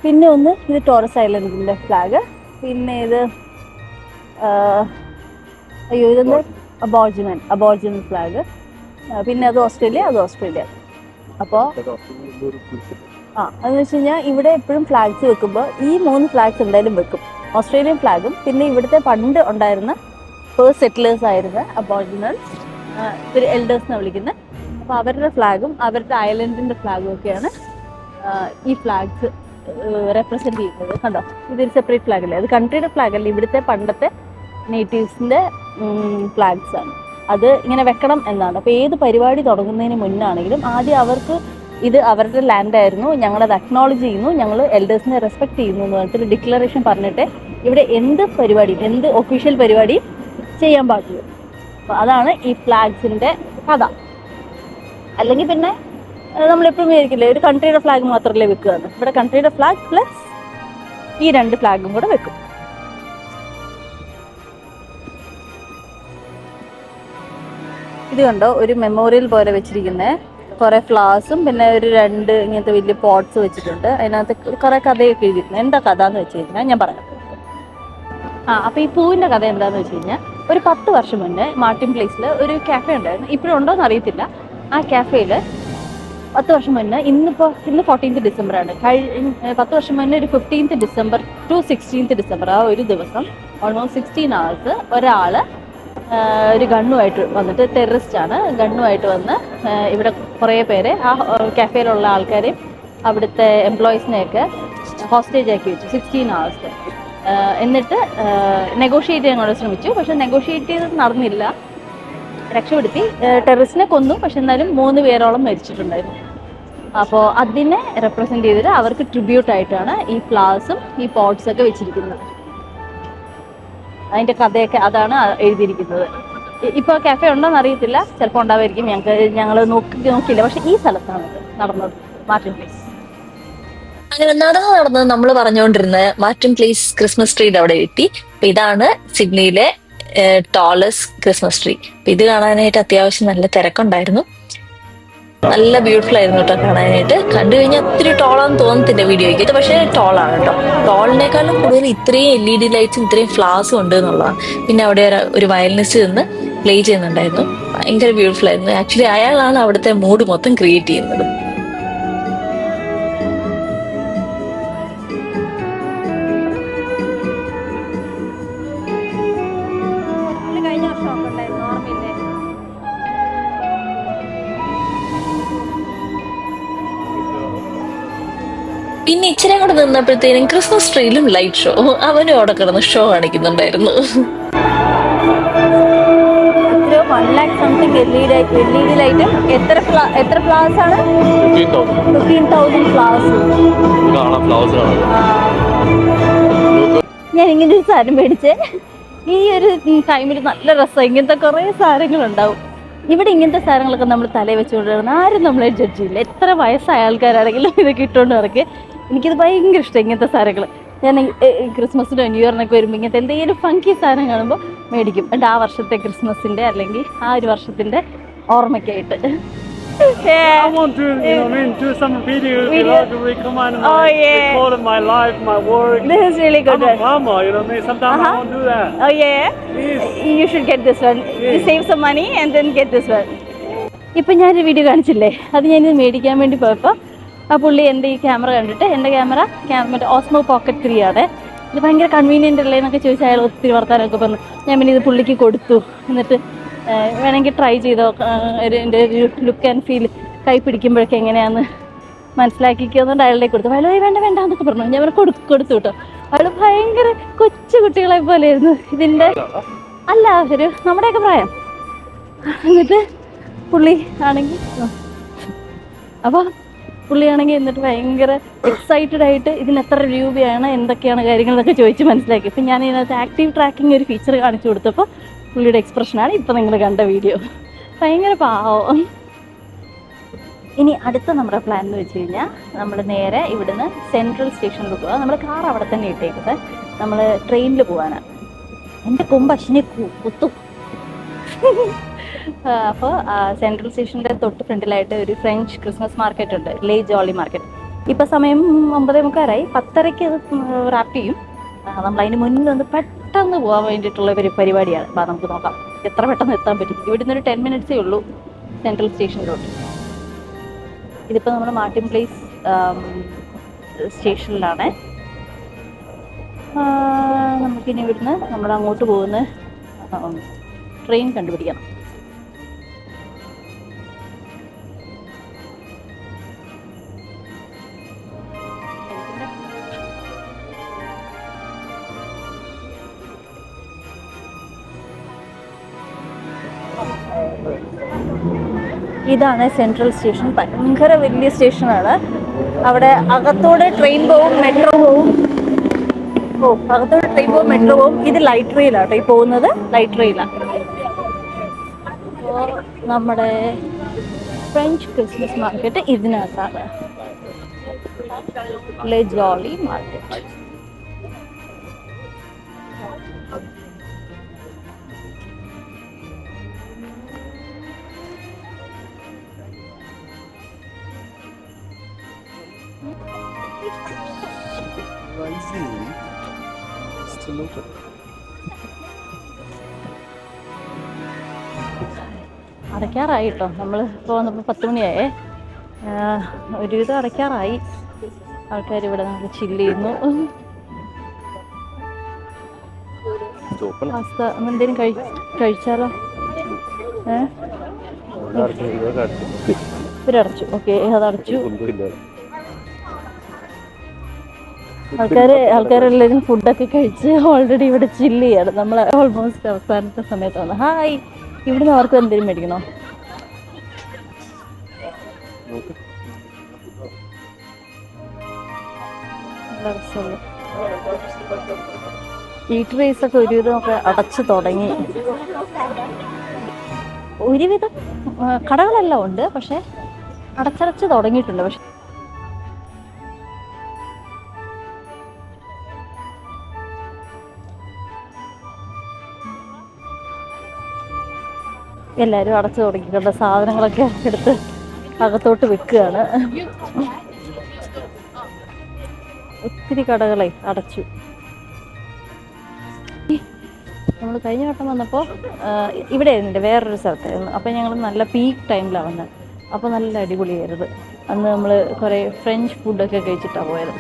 പിന്നെ ഒന്ന് ഇത് ടോറസ് ഐലൻഡിന്റെ ഫ്ലാഗ്. പിന്നെ ഇത് ഇതെന്ത് അബോർജിനൽ ഫ്ലാഗ്. പിന്നെ അത് ഓസ്ട്രേലിയ. അപ്പോൾ അതെന്ന് വെച്ച് കഴിഞ്ഞാൽ ഇവിടെ എപ്പോഴും ഫ്ലാഗ്സ് വെക്കുമ്പോൾ ഈ 3 ഫ്ലാഗ്സ് എന്തായാലും വെക്കും. ഓസ്ട്രേലിയൻ ഫ്ലാഗും പിന്നെ ഇവിടുത്തെ പണ്ട് ഉണ്ടായിരുന്ന ഫേസ്റ്റ് സെറ്റിലേഴ്സ് ആയിരുന്ന അബോർജിനൽസ്, ഇവർ എൽഡേഴ്സ് എന്നാണ് വിളിക്കുന്നത്. അപ്പോൾ അവരുടെ ഫ്ലാഗും അവരുടെ ഐലൻഡിൻ്റെ ഫ്ലാഗും ഒക്കെയാണ് ഈ ഫ്ലാഗ്സ് റെപ്രസെൻറ്റ് ചെയ്യുന്നത്. കണ്ടോ, ഇതൊരു സെപ്പറേറ്റ് ഫ്ലാഗ് അല്ലേ? അത് കൺട്രിയുടെ ഫ്ലാഗ് അല്ല, ഇവിടുത്തെ പണ്ടത്തെ നേറ്റീവ്സിൻ്റെ ഫ്ലാഗ്സ് ആണ്. അത് ഇങ്ങനെ വെക്കണം എന്നാണ്. അപ്പോൾ ഏത് പരിപാടി തുടങ്ങുന്നതിന് മുന്നാണെങ്കിലും ആദ്യം അവർക്ക് ഇത് അവരുടെ ലാൻഡായിരുന്നു, ഞങ്ങളത് അക്നോളജ് ചെയ്യുന്നു, ഞങ്ങൾ എൽഡേഴ്സിനെ റെസ്പെക്ട് ചെയ്യുന്നു എന്ന് പറഞ്ഞിട്ട് ഡിക്ലറേഷൻ പറഞ്ഞിട്ട് ഇവിടെ എന്ത് പരിപാടിയും എന്ത് ഒഫീഷ്യൽ പരിപാടിയും ചെയ്യാൻ പാടുള്ളൂ. അപ്പോൾ അതാണ് ഈ ഫ്ലാഗ്സിൻ്റെ കഥ. അല്ലെങ്കിൽ പിന്നെ നമ്മളെപ്പോഴും വിചാരിക്കില്ലേ ഒരു കൺട്രിയുടെ ഫ്ലാഗ് മാത്രമല്ലേ വെക്കുകയാണ്. ഇവിടെ കൺട്രിയുടെ ഫ്ലാഗ് പ്ലസ് ഈ 2 ഫ്ലാഗും കൂടെ വെക്കും. ഇത് കണ്ടോ, ഒരു മെമ്മോറിയൽ പോലെ വെച്ചിരിക്കുന്നത്. കുറെ ഫ്ലവേഴ്സും പിന്നെ ഒരു 2 ഇങ്ങനത്തെ വലിയ പോട്ട്സ് വെച്ചിട്ടുണ്ട്. അതിനകത്ത് കുറെ കഥയൊക്കെ എഴുതിയിട്ടുണ്ട്. എന്താ കഥ എന്ന് വെച്ച് കഴിഞ്ഞാൽ ഞാൻ പറയാം. അപ്പോൾ ഈ പൂവിൻ്റെ കഥ എന്താണെന്ന് വെച്ച് കഴിഞ്ഞാൽ, ഒരു 10 വർഷം മുന്നേ മാർട്ടിൻ പ്ലേസിൽ ഒരു കാഫേ ഉണ്ടായിരുന്നു. ഇപ്പോഴും ഉണ്ടോയെന്ന് അറിയത്തില്ല. ആ കാഫേയിൽ 10 വർഷം മുന്നേ, ഇന്ന് 14th ഡിസംബറാണ്. 10 വർഷം മുന്നേ ഒരു 15th December two 16th December, ആ ഒരു ദിവസം ഓൾമോസ്റ്റ് 16 hours ഒരാൾ ഒരു ഗണ്ണുമായിട്ട് വന്നിട്ട്, ടെററിസ്റ്റാണ്, ഗണ്ണുമായിട്ട് വന്ന് ഇവിടെ കുറേ പേരെ, ആ കാഫേയിലുള്ള ആൾക്കാരെയും അവിടുത്തെ എംപ്ലോയീസിനെയൊക്കെ ഹോസ്റ്റേജ് ആക്കി വെച്ചു 16 hours. എന്നിട്ട് നെഗോഷിയേറ്റ് ചെയ്യാൻ കൊണ്ട് ശ്രമിച്ചു. പക്ഷെ നെഗോഷിയേറ്റ് ചെയ്ത് നടന്നില്ല. രക്ഷപ്പെടുത്തി. ടെററിസ്റ്റിനെ കൊന്നു. പക്ഷെ എന്നാലും 3 പേരോളം മരിച്ചിട്ടുണ്ടായിരുന്നു. അപ്പോൾ അതിനെ റെപ്രസെൻ്റ് ചെയ്തിട്ട് അവർക്ക് ട്രിബ്യൂട്ടായിട്ടാണ് ഈ ഫ്ലവേഴ്സും ഈ പോട്ട്സൊക്കെ വെച്ചിരിക്കുന്നത്. അതിൻ്റെ കഥയൊക്കെ അതാണ് എഴുതിയിരിക്കുന്നത്. ഇപ്പോൾ കാഫേ ഉണ്ടോയെന്ന് അറിയത്തില്ല, ചിലപ്പോൾ ഉണ്ടാവുമായിരിക്കും. ഞങ്ങൾ നോക്കിയില്ല. പക്ഷെ ഈ സ്ഥലത്താണ് നടന്നത്, മാർട്ടിൻ പ്ലേസ്. അങ്ങനെ നടന്നത് നമ്മൾ പറഞ്ഞുകൊണ്ടിരുന്ന മാർട്ടിൻ പ്ലേസ് ക്രിസ്മസ് ട്രീയുടെ അവിടെ എത്തി. അപ്പൊ ഇതാണ് സിഡ്നിയിലെ ടോളസ്റ്റ് ക്രിസ്മസ് ട്രീ. അപ്പൊ ഇത് കാണാനായിട്ട് അത്യാവശ്യം നല്ല തിരക്കുണ്ടായിരുന്നു. നല്ല ബ്യൂട്ടിഫുൾ ആയിരുന്നു കേട്ടോ കാണാനായിട്ട്. കണ്ടു കഴിഞ്ഞാൽ ഒത്തിരി ടോളാന്ന് തോന്നത്തില്ല വീഡിയോയ്ക്ക്. ഇത് പക്ഷേ ടോളാണ് കേട്ടോ. ടോളിനേക്കാളും കൂടുതൽ ഇത്രയും LED ലൈറ്റ്സും ഇത്രയും ഫ്ലവേഴ്സും ഉണ്ട് എന്നുള്ളതാണ്. പിന്നെ അവിടെ ഒരു വയലിനിസ്റ്റ് നിന്ന് പ്ലേ ചെയ്യുന്നുണ്ടായിരുന്നു. ഭയങ്കര ബ്യൂട്ടിഫുൾ ആയിരുന്നു. ആക്ച്വലി അയാളാണ് അവിടുത്തെ മൂഡ് മൊത്തം ക്രിയേറ്റ് ചെയ്യുന്നത്. പിന്നെ ഇച്ചിരി കൂടെ നിന്നപ്പോഴത്തേനും ക്രിസ്മസ് ട്രീയിലും ലൈറ്റ് ഷോ, അവനും അവിടെ കിടന്ന് ഷോ കാണിക്കുന്നുണ്ടായിരുന്നു. 1,00,000 LED ലൈറ്റും എത്ര ഫ്ലവേഴ്സ് ആണ്? 15,000 ഫ്ലവേഴ്സ്. ഞാൻ ഇങ്ങനെ ഒരു സാധനം മേടിച്ചേ. ഈ ഒരു ടൈമിൽ നല്ല രസം. ഇങ്ങനത്തെ കുറേ സാധനങ്ങളുണ്ടാവും ഇവിടെ. ഇങ്ങനത്തെ സാധനങ്ങളൊക്കെ നമ്മൾ തലയിൽ വെച്ചുകൊണ്ടിരുന്ന ആരും നമ്മളെ ജഡ്ജ് ചെയ്യില്ല. എത്ര വയസ്സായ ആൾക്കാരാണെങ്കിലും ഇതൊക്കെ ഇട്ടുകൊണ്ട് നടക്കുക. എനിക്കിത് ഭയങ്കര ഇഷ്ടം ഇങ്ങനത്തെ സാധനങ്ങൾ. ഞാൻ ക്രിസ്മസിനോ ന്യൂ ഇയറിനൊക്കെ വരുമ്പോൾ ഇങ്ങനത്തെ എന്തെങ്കിലും ഫങ്കി സാധനം കാണുമ്പോൾ മേടിക്കും. എന്നിട്ട് ആ വർഷത്തെ ക്രിസ്മസിൻ്റെ അല്ലെങ്കിൽ ആ ഒരു വർഷത്തിൻ്റെ ഓർമ്മയ്ക്കായിട്ട്. I want to, do some videos. Recommend recording my life, my work. This is really good. I'm a farmer, sometimes I won't do that. Oh yeah? Please. You should get this one. You save some money and then get this one. ഇപ്പം ഞാനൊരു video കാണിച്ചില്ലേ, അത് ഞാനിത് മേടിക്കാൻ വേണ്ടി പോയപ്പോൾ ആ പുള്ളി എൻ്റെ ഈ ക്യാമറ കണ്ടിട്ട്, എൻ്റെ ക്യാമറ മറ്റേ ഓസ്മോ പോക്കറ്റ് 3 ആണ്, ഇത് ഭയങ്കര കൺവീനിയൻ്റ് അല്ലേ എന്നൊക്കെ ചോദിച്ചാൽ അയാൾ ഒത്തിരി വർത്താനമൊക്കെ പറഞ്ഞു. ഞാൻ പിന്നെ ഇത് പുള്ളിക്ക് കൊടുത്തു. എന്നിട്ട് വേണമെങ്കിൽ ട്രൈ ചെയ്തോ, എൻ്റെ ഒരു ലുക്ക് ആൻഡ് ഫീൽ കൈ പിടിക്കുമ്പോഴൊക്കെ എങ്ങനെയാണെന്ന് മനസ്സിലാക്കിക്കുന്നുണ്ട്. അയാളുടെ കൊടുത്തു. അയാൾ വേണ്ട എന്നൊക്കെ പറഞ്ഞു. ഞാൻ കൊടുത്തു കേട്ടോ. അയാൾ ഭയങ്കര കൊച്ചു കുട്ടികളെ പോലെയായിരുന്നു. ഇതിൻ്റെ അല്ല, ഒരു നമ്മുടെയൊക്കെ പ്രായം. എന്നിട്ട് പുള്ളി ആണെങ്കിൽ എന്നിട്ട് ഭയങ്കര എക്സൈറ്റഡ് ആയിട്ട് ഇതിന് എത്ര രൂപയാണ്, എന്തൊക്കെയാണ് കാര്യങ്ങളെന്നൊക്കെ ചോദിച്ച് മനസ്സിലാക്കി. ഇപ്പം ഞാൻ ഇതിനകത്ത് ആക്റ്റീവ് ട്രാക്കിംഗ് ഒരു ഫീച്ചർ കാണിച്ചു കൊടുത്തപ്പോൾ പുള്ളിയുടെ എക്സ്പ്രഷനാണ് ഇപ്പം നിങ്ങൾ കണ്ട വീഡിയോ. ഭയങ്കര പാവം. ഇനി അടുത്ത നമ്മുടെ പ്ലാൻ എന്ന് വെച്ച് കഴിഞ്ഞാൽ, നമ്മൾ നേരെ ഇവിടുന്ന് സെൻട്രൽ സ്റ്റേഷനിൽ പോകുക. നമ്മുടെ കാർ അവിടെ തന്നെ ഇട്ടേക്കുന്നത്. നമ്മൾ ട്രെയിനിൽ പോകാനാണ്. എൻ്റെ കൊമ്പ് അശ്വിനെ കുത്തും. അപ്പോൾ സെൻട്രൽ സ്റ്റേഷൻ്റെ തൊട്ട് ഫ്രണ്ടിലായിട്ട് ഒരു ഫ്രഞ്ച് ക്രിസ്മസ് മാർക്കറ്റ് ഉണ്ട്, ലേ ജോളി മാർക്കറ്റ്. ഇപ്പോൾ സമയം 9:45. 10:30 അത് റാപ്പ് ചെയ്യും. നമ്മളതിന് മുന്നിൽ ഒന്ന് പെട്ടെന്ന് പോകാൻ വേണ്ടിയിട്ടുള്ള ഒരു പരിപാടിയാണ്. അപ്പോൾ നമുക്ക് നോക്കാം എത്ര പെട്ടെന്ന് എത്താൻ പറ്റും. ഇവിടുന്ന് ഒരു 10 minutes ഉള്ളൂ സെൻട്രൽ സ്റ്റേഷനിലോട്ട്. ഇതിപ്പോൾ നമ്മൾ മാർട്ടിൻ പ്ലേസ് സ്റ്റേഷനിലാണ്. നമുക്കിനി ഇവിടുന്ന് നമ്മൾ അങ്ങോട്ട് പോകുന്ന ട്രെയിൻ കണ്ടുപിടിക്കണം. ഇതാണ് സെൻട്രൽ സ്റ്റേഷൻ. ഭയങ്കര വലിയ സ്റ്റേഷനാണ്. അവിടെ അകത്തോടെ ട്രെയിൻ പോവും, മെട്രോ പോവും. അകത്തോടെ ട്രെയിൻ പോവും, മെട്രോ പോവും. ഇത് ലൈറ്റ് റെയിലാണ് ഈ പോകുന്നത്, ലൈറ്റ് റെയിലാണ്. അപ്പോൾ നമ്മുടെ ഫ്രഞ്ച് ക്രിസ്മസ് മാർക്കറ്റ് ഇതിനകത്താണ്, ലേ ജോളി മാർക്കറ്റ്. അടയ്ക്കാറായി കേട്ടോ. നമ്മൾ ഇപ്പോൾ വന്നപ്പോൾ 10 മണിയായേ. ഒരുവിധം അടയ്ക്കാറായി. ആൾക്കാർ ഇവിടെ നമുക്ക് ചില്ല് ചെയ്യുന്നു. പാസ്ത എന്തെങ്കിലും കഴിച്ചാലോ? ഇവരടച്ചു. ഓക്കെ, അതടച്ചു. ആൾക്കാരെല്ലാവരും ഫുഡൊക്കെ കഴിച്ച് ഓൾറെഡി ഇവിടെ ചില്ല് ചെയ്യാണ്. നമ്മൾ ഓൾമോസ്റ്റ് അവസാനത്തെ സമയത്താണ്. ഹായ്, ഇവിടുന്ന് അവർക്ക് എന്തെങ്കിലും മേടിക്കണോ? ഈറ്ററീസ് ഒക്കെ ഒരുവിധമൊക്കെ അടച്ചു തുടങ്ങി. ഒരുവിധം കടകളെല്ലാം ഉണ്ട്, പക്ഷെ അടച്ചടച്ച് തുടങ്ങിയിട്ടുണ്ട്. പക്ഷെ എല്ലാവരും അടച്ചു തുടങ്ങിയിട്ടുണ്ട്. സാധനങ്ങളൊക്കെ എടുത്ത് അകത്തോട്ട് വെക്കുകയാണ്. ഒത്തിരി കടകളെ അടച്ചു. നമ്മൾ കഴിഞ്ഞ വട്ടം വന്നപ്പോൾ ഇവിടെ ആയിരുന്നില്ല, വേറൊരു സ്ഥലത്തായിരുന്നു. അപ്പം ഞങ്ങൾ നല്ല പീക്ക് ടൈമിലാണ് വന്നത്. അപ്പോൾ നല്ല അടിപൊളിയായിരുന്നു. അന്ന് നമ്മൾ കുറേ ഫ്രഞ്ച് ഫുഡൊക്കെ കഴിച്ചിട്ടാണ് പോയത്.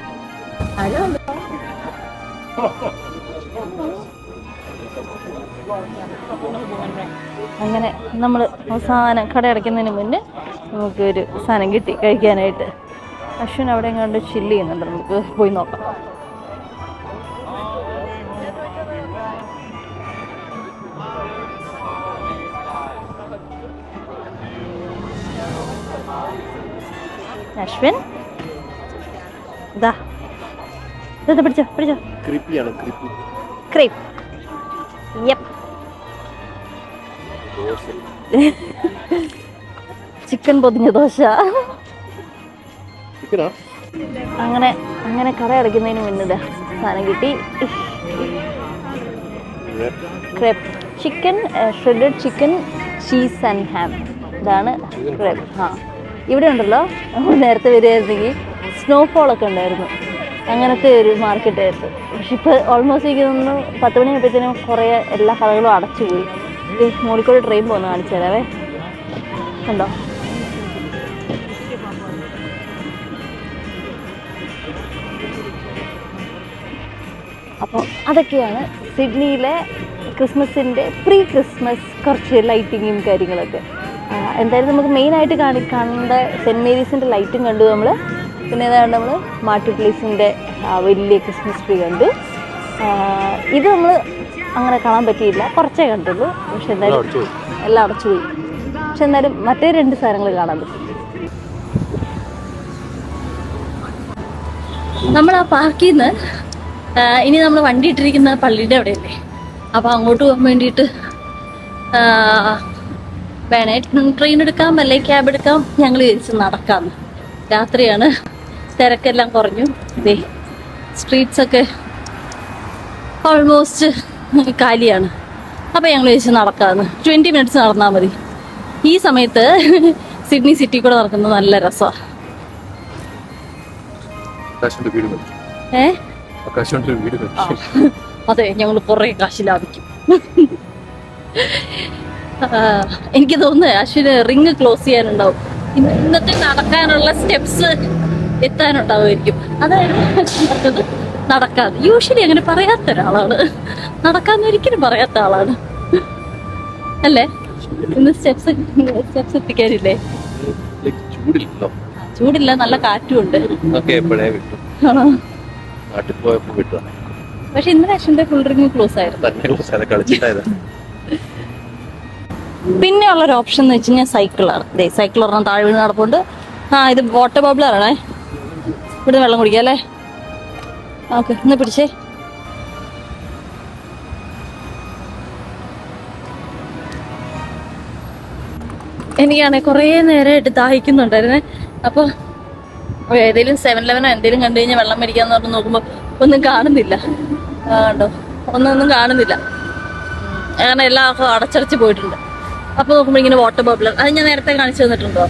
അങ്ങനെ നമ്മൾ അവസാനം കട അടയ്ക്കുന്നതിന് മുന്നേ നമുക്കൊരു സാധനം കിട്ടി കഴിക്കാനായിട്ട്. അശ്വിൻ അവിടെ എങ്ങാണ്ട് ചില്ല് ചെയ്യുന്നുണ്ട്. നമുക്ക് പോയി നോക്കാം. അശ്വിൻ ഇതാ പിടിച്ചോ. ക്രീപ്പ്. ചിക്കൻ പൊതിഞ്ഞ ദോശ. അങ്ങനെ കട അടയ്ക്കുന്നതിന് മുന്നേ സാധനം കിട്ടി. Crepe chicken, shredded chicken, cheese and ham. ഇതാണ് ക്രേപ്പ്. ഇവിടെ ഉണ്ടല്ലോ, നേരത്തെ വരികയായിരുന്നെങ്കിൽ സ്നോഫോളൊക്കെ ഉണ്ടായിരുന്നു. അങ്ങനത്തെ ഒരു മാർക്കറ്റ് ആയിരുന്നു. പക്ഷെ ഇപ്പോൾ ഓൾമോസ്റ്റ് എനിക്ക് തോന്നുന്നു 10 മണിയായപ്പോഴത്തേനും കുറേ എല്ലാ കടകളും അടച്ചുപോയി. മോളിക്കോട് ട്രെയിൻ പോകുന്ന കാണിച്ചു തരാവേ. കണ്ടോ? അപ്പോൾ അതൊക്കെയാണ് സിഡ്നിയിലെ ക്രിസ്മസിൻ്റെ പ്രീ ക്രിസ്മസ് കുറച്ച് ലൈറ്റിങ്ങും കാര്യങ്ങളൊക്കെ. എന്തായാലും നമുക്ക് മെയിനായിട്ട് കണ്ട സെൻറ്റ് മേരീസിൻ്റെ ലൈറ്റും കണ്ടു നമ്മൾ. പിന്നെ ഏതാണ്ട് നമ്മൾ മാർക്കറ്റ് പ്ലേസിൻ്റെ വലിയ ക്രിസ്മസ് ട്രീ കണ്ടു. ഇത് നമ്മൾ അങ്ങനെ കാണാൻ പറ്റിയില്ല, കുറച്ചേ കണ്ടുള്ളൂ. പക്ഷെ എന്തായാലും എല്ലാം അടച്ചുപോയി. പക്ഷെ എന്തായാലും മറ്റേ 2 സാധനങ്ങൾ കാണാൻ പറ്റും. നമ്മൾ ആ പാർക്കിൽ നിന്ന് ഇനി നമ്മൾ വണ്ടി ഇട്ടിരിക്കുന്ന പള്ളിയുടെ അവിടെയല്ലേ, അപ്പോൾ അങ്ങോട്ട് പോകാൻ വേണ്ടിയിട്ട് വേണേ ട്രെയിൻ എടുക്കാം, അല്ലെങ്കിൽ ക്യാബ് എടുക്കാം. ഞങ്ങൾ വിചാരിച്ച് നടക്കാമെന്ന്. രാത്രിയാണ്, തിരക്കെല്ലാം കുറഞ്ഞു. ഇതേ സ്ട്രീറ്റ്സൊക്കെ ഓൾമോസ്റ്റ് കാലിയാണ്. അപ്പോൾ ഞങ്ങൾ വിചാരിച്ച് നടക്കാമെന്ന്. 20 മിനിറ്റ്സ് നടന്നാൽ മതി. ഈ സമയത്ത് സിഡ്നി സിറ്റി കൂടെ നടക്കുന്നത് നല്ല രസമാണ്. അതെ, ഞങ്ങൾ കുറേ കാശ് ലാഭിക്കും. എനിക്ക് തോന്നുന്നു അശ്വിന് റിങ് ക്ലോസ് ചെയ്യാനുണ്ടാവും. ഇന്നത്തെ നടക്കാനുള്ള സ്റ്റെപ്സ് എത്താനുണ്ടാവുമായിരിക്കും. അതായത് നടക്കാതെ യൂഷ്വലി അങ്ങനെ പറയാത്ത ഒരാളാണ്. നടക്കാന്ന് ഒരിക്കലും പറയാത്ത ആളാണ് അല്ലേ? ഇന്ന് സ്റ്റെപ്സ് എത്തിക്കാനില്ലേ? ചൂടില്ല, നല്ല കാറ്റും ഉണ്ട്. പക്ഷെ ഇന്നലെ അശ്വിന്റെ ഫുൾ റിങ് ക്ലോസ് ആയിരുന്നു. പിന്നെ ഉള്ളൊരു ഓപ്ഷൻ എന്ന് വെച്ച് കഴിഞ്ഞാൽ സൈക്കിളാണ്. സൈക്കിൾ പറഞ്ഞാൽ താഴെ വീണ് നടപ്പുണ്ട്. ഇത് വാട്ടർ ബബ്ലറാണേ. ഇവിടെ വെള്ളം കുടിക്കാം അല്ലേ? ഓക്കെ, ഒന്ന് പിടിച്ചേ. എനിക്കാണെ കുറേ നേരമായിട്ട് ദാഹിക്കുന്നുണ്ടായിരുന്നേ. അപ്പോൾ ഏതെങ്കിലും 7-Eleven എന്തെങ്കിലും കണ്ടു കഴിഞ്ഞാൽ വെള്ളം മേടിക്കാന്ന് പറഞ്ഞ് നോക്കുമ്പോൾ ഒന്നും കാണുന്നില്ല. കണ്ടോ, ഒന്നും കാണുന്നില്ല. അങ്ങനെ എല്ലാം അടച്ചടച്ച് പോയിട്ടുണ്ട്. അപ്പോൾ നോക്കുമ്പോൾ ഇങ്ങനെ വാട്ടർ ബബ്ലർ, അത് ഞാൻ നേരത്തെ കാണിച്ചു തന്നിട്ടുണ്ടോ?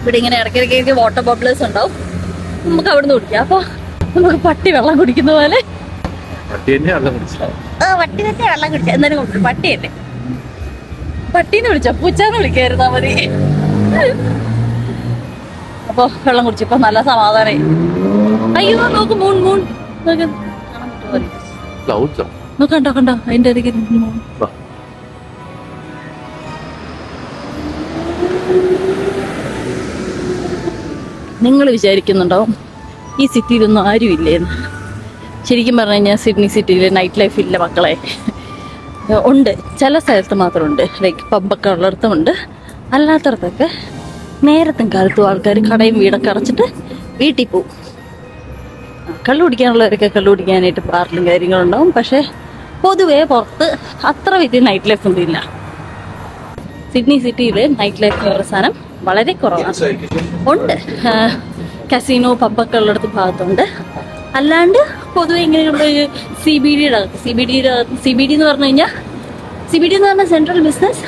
ഇവിടെ ഇങ്ങനെ ഇടയ്ക്കിടയ്ക്ക് വാട്ടർ ബബ്ലേഴ്സ് ഉണ്ടാവും. നമുക്ക് അവിടെ നിന്ന് കുടിക്കാം. അപ്പോൾ നമുക്ക് പട്ടി വെള്ളം കുടിക്കുന്ന പോലെ. പട്ടി തന്നെ വെള്ളം കുടിച്ചാൽ പട്ടി തന്നെ വെള്ളം കുടിച്ച എന്തായാലും കുഴപ്പമില്ല. പട്ടിയല്ലേ, പട്ടീന്ന് വിളിച്ചോ, പൂച്ചാന്ന് വിളിക്കായിരുന്നാ മതി. അപ്പൊ വെള്ളം കുടിച്ചപ്പോ നല്ല സമാധാനായി. അയ്യോ നോക്ക്, മൂൺ മൂൺ നോക്ക്, ക്ലൗഡ്സോ കണ്ടോ കണ്ടോ അതിന്റെ അരികിൽ മൂൺ. നിങ്ങൾ വിചാരിക്കുന്നുണ്ടാവും ഈ സിറ്റിയിലൊന്നും ആരുമില്ലേന്ന്. ശരിക്കും പറഞ്ഞു കഴിഞ്ഞാൽ സിഡ്നി സിറ്റിയിൽ നൈറ്റ് ലൈഫ് ഇല്ല മക്കളെ. ഉണ്ട്, ചില സ്ഥലത്ത് മാത്രമുണ്ട്. ലൈക്ക് പബ്ബൊക്കെ ഉള്ളിടത്തുമുണ്ട്. അല്ലാത്തടത്തൊക്കെ നേരത്തും കാലത്തും ആൾക്കാർ കടയും വീടൊക്കെ അടച്ചിട്ട് വീട്ടിൽ പോവും. കള്ളു കുടിക്കാനുള്ളവരൊക്കെ കള്ളു കുടിക്കാനായിട്ട് പാർലും കാര്യങ്ങളുണ്ടാവും. പക്ഷേ പൊതുവേ പുറത്ത് അത്ര വലിയ നൈറ്റ് ലൈഫ് ഒന്നും ഇല്ല. സിഡ്നി സിറ്റിയിൽ നൈറ്റ് ലൈഫ് എന്ന് സാധനം വളരെ കുറവാണ്. ഉണ്ട്, കസിനോ പബ്ബൊക്കെ ഉള്ളിടത്ത് ഭാഗത്തുണ്ട്. അല്ലാണ്ട് പൊതുവെ ഇങ്ങനെയുള്ള സി ബി ഡി എന്ന് പറഞ്ഞു കഴിഞ്ഞാൽ CBD എന്ന് പറഞ്ഞാൽ സെൻട്രൽ ബിസിനസ്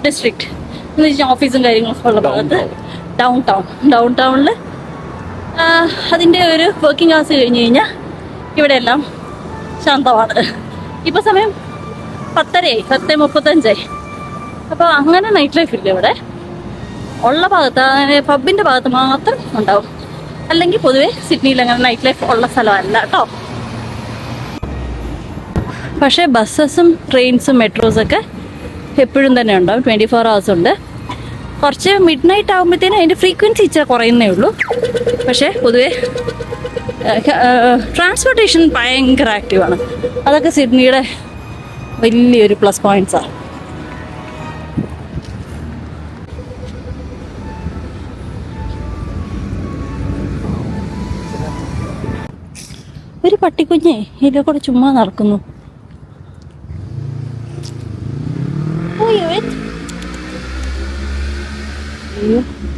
ഡിസ്ട്രിക്ട് എന്ന് വെച്ചാൽ ഓഫീസും കാര്യങ്ങളൊക്കെ ഉള്ള ഭാഗത്ത് ഡൗൺ ടൗണിൽ അതിൻ്റെ ഒരു വർക്കിംഗ് അവേഴ്സ് കഴിഞ്ഞ് കഴിഞ്ഞാൽ ഇവിടെ എല്ലാം ശാന്തമാണ്. ഇപ്പോൾ സമയം 10:30 10:35. അപ്പോൾ അങ്ങനെ നൈറ്റ് ലൈഫ് ഇല്ല ഇവിടെ. ഉള്ള ഭാഗത്ത് പബ്ബിൻ്റെ ഭാഗത്ത് മാത്രം ഉണ്ടാവും. അല്ലെങ്കിൽ പൊതുവെ സിഡ്നിയിൽ അങ്ങനെ നൈറ്റ് ലൈഫ് ഉള്ള സ്ഥലമല്ല കേട്ടോ. പക്ഷേ ബസ്സസും ട്രെയിൻസും മെട്രോസൊക്കെ എപ്പോഴും തന്നെ ഉണ്ടാവും. 24 hours ഉണ്ട്. കുറച്ച് മിഡ് നൈറ്റ് ആകുമ്പോഴത്തേനും അതിൻ്റെ ഫ്രീക്വൻസി ഇച്ചിരി കുറയുന്നേ ഉള്ളൂ. പക്ഷേ പൊതുവെ ട്രാൻസ്പോർട്ടേഷൻ ഭയങ്കര ആക്റ്റീവാണ്. അതൊക്കെ സിഡ്നിയുടെ വലിയൊരു പ്ലസ് പോയിന്റ്സാണ്. ഒരു പട്ടിക്കുഞ്ഞേ ഇതിലെ കൂടെ ചുമ്മാ നടക്കുന്നു.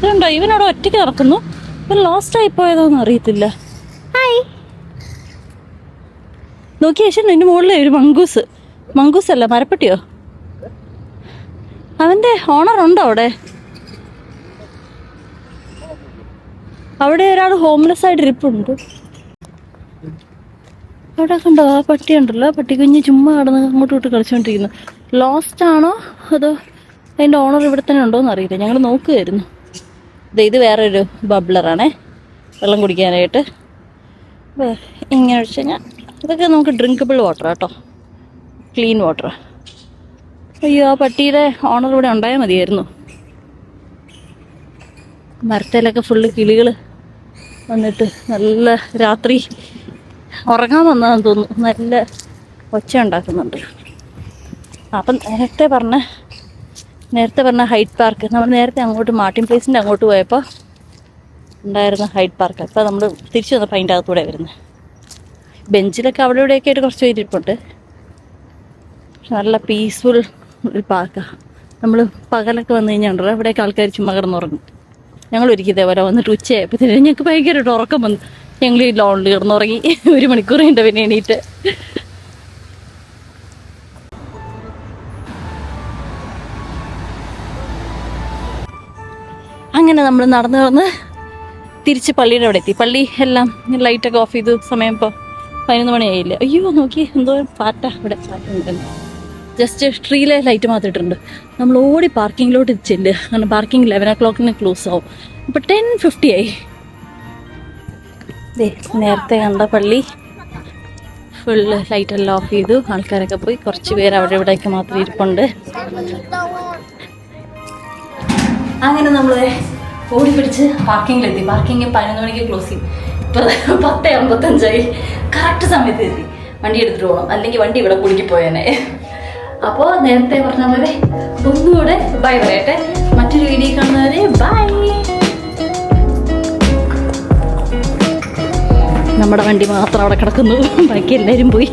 ഇതുണ്ടോ, ഇവനവിടെ ഒറ്റയ്ക്ക് നടക്കുന്നു. ഇവൻ ലോസ്റ്റ് ആയി പോയതോന്നും അറിയത്തില്ല. ഹായ് നോക്കിയ ശേഷം എൻ്റെ മുകളിൽ ഒരു മങ്കൂസ് അല്ല മരപ്പട്ടിയോ. അവൻ്റെ ഓണറുണ്ടോ അവിടെ? അവിടെ ഒരാൾ ഹോംലെസ് ആയിട്ട് ഇരിപ്പുണ്ട്. അവിടെ കണ്ടോ ആ പട്ടി ഉണ്ടല്ലോ, പട്ടിക്കുഞ്ഞ് ചുമ്മാ കടന്ന് അങ്ങോട്ടും ഇട്ട് കളിച്ചുകൊണ്ടിരിക്കുന്നു. ലോസ്റ്റ് ആണോ അതോ അതിൻ്റെ ഓണർ ഇവിടെ തന്നെ ഉണ്ടോ എന്ന് അറിയില്ല. ഞങ്ങൾ നോക്കുകയായിരുന്നു. ഇത് വേറൊരു ബബ്ലറാണേ, വെള്ളം കുടിക്കാനായിട്ട്. ഇങ്ങനെ വെച്ച് കഴിഞ്ഞാൽ ഇതൊക്കെ നമുക്ക് ഡ്രിങ്കബിൾ വാട്ടർ കേട്ടോ, ക്ലീൻ വാട്ടർ. അയ്യോ ആ പട്ടിയുടെ ഓണർ ഇവിടെ ഉണ്ടായാൽ മതിയായിരുന്നു. മരത്തേലൊക്കെ ഫുള്ള് കിളികൾ വന്നിട്ട് നല്ല രാത്രി ഉറങ്ങാൻ വന്നതെന്ന് തോന്നുന്നു. നല്ല ഒച്ച ഉണ്ടാക്കുന്നുണ്ട്. അപ്പം നേരത്തെ പറഞ്ഞ ഹൈഡ് പാർക്ക്, നമ്മൾ നേരത്തെ അങ്ങോട്ട് മാർട്ടിൻ പ്ലേസിൻ്റെ അങ്ങോട്ട് പോയപ്പോൾ ഉണ്ടായിരുന്ന ഹൈഡ് പാർക്ക്. അപ്പോൾ നമ്മൾ തിരിച്ചു വന്നപ്പോൾ അതിൻ്റെ അകത്തൂടെ വരുന്നത്. ബെഞ്ചിലൊക്കെ അവിടെ ഇവിടെയൊക്കെ ആയിട്ട് കുറച്ച് പേരിപ്പുണ്ട്. നല്ല പീസ്ഫുൾ ഒരു പാർക്കാണ്. നമ്മൾ പകലൊക്കെ വന്നു കഴിഞ്ഞാൽ ഉണ്ടല്ലോ ഇവിടെയൊക്കെ ആൾക്കാർ ചുമ്മാ കിടന്നുറങ്ങും. ഞങ്ങൾ ഒരിക്കൽ ഇതേപോലെ വന്നിട്ട് ഉച്ചയായപ്പോഴത്തേനും ഞങ്ങൾക്ക് ഭയങ്കരമായിട്ട് ഉറക്കം വന്നു. ഞങ്ങൾ ഈ ലോണിൽ കിടന്നുറങ്ങി. 1 മണിക്കൂർ കഴിഞ്ഞിട്ട് പിന്നെ എണീറ്റ്. അങ്ങനെ നമ്മൾ നടന്ന് തിരിച്ച് പള്ളിയുടെ അവിടെ എത്തി. പള്ളി എല്ലാം ലൈറ്റൊക്കെ ഓഫ് ചെയ്ത് സമയം ഇപ്പോൾ 11 മണിയായില്ലേ. അയ്യോ നോക്കി എന്തോ പാറ്റ ഇവിടെ പാറ്റുണ്ട്. ജസ്റ്റ് ട്രീയിലെ ലൈറ്റ് മാത്രം ഇട്ടിട്ടുണ്ട്. നമ്മൾ ഓടി പാർക്കിങ്ങിലോട്ട് ചെല്ലുക. കാരണം പാർക്കിംഗ് 11 o'clock ക്ലോസ് ആവും. ഇപ്പോൾ 10:50 ആയി. നേരത്തെ കണ്ട പള്ളി ഫുള്ള് ലൈറ്റെല്ലാം ഓഫ് ചെയ്തു. ആൾക്കാരൊക്കെ പോയി. കുറച്ച് പേര് അവിടെ ഇവിടെയൊക്കെ മാത്രം ഇരിപ്പുണ്ട്. അങ്ങനെ നമ്മൾ ഓടിപ്പിടിച്ച് പാർക്കിങ്ങിലെത്തി. പാർക്കിങ് 11 മണിക്ക് ക്ലോസ് ചെയ്യും. ഇപ്പോൾ 10:55 കറക്റ്റ് സമയത്ത് എത്തി. വണ്ടി എടുത്തിട്ട് പോകണം, അല്ലെങ്കിൽ വണ്ടി ഇവിടെ കുടുക്കി പോയേനെ. അപ്പോൾ നേരത്തെ പറഞ്ഞ പോലെ ഒന്നുകൂടെ ബൈ പറയട്ടെ. മറ്റൊരു വീഡിയോ കാണുന്നവരെ ബൈ. നമ്മുടെ വണ്ടി മാത്രം അവിടെ കിടക്കുന്നു, ബാക്കി എല്ലാവരും പോയി.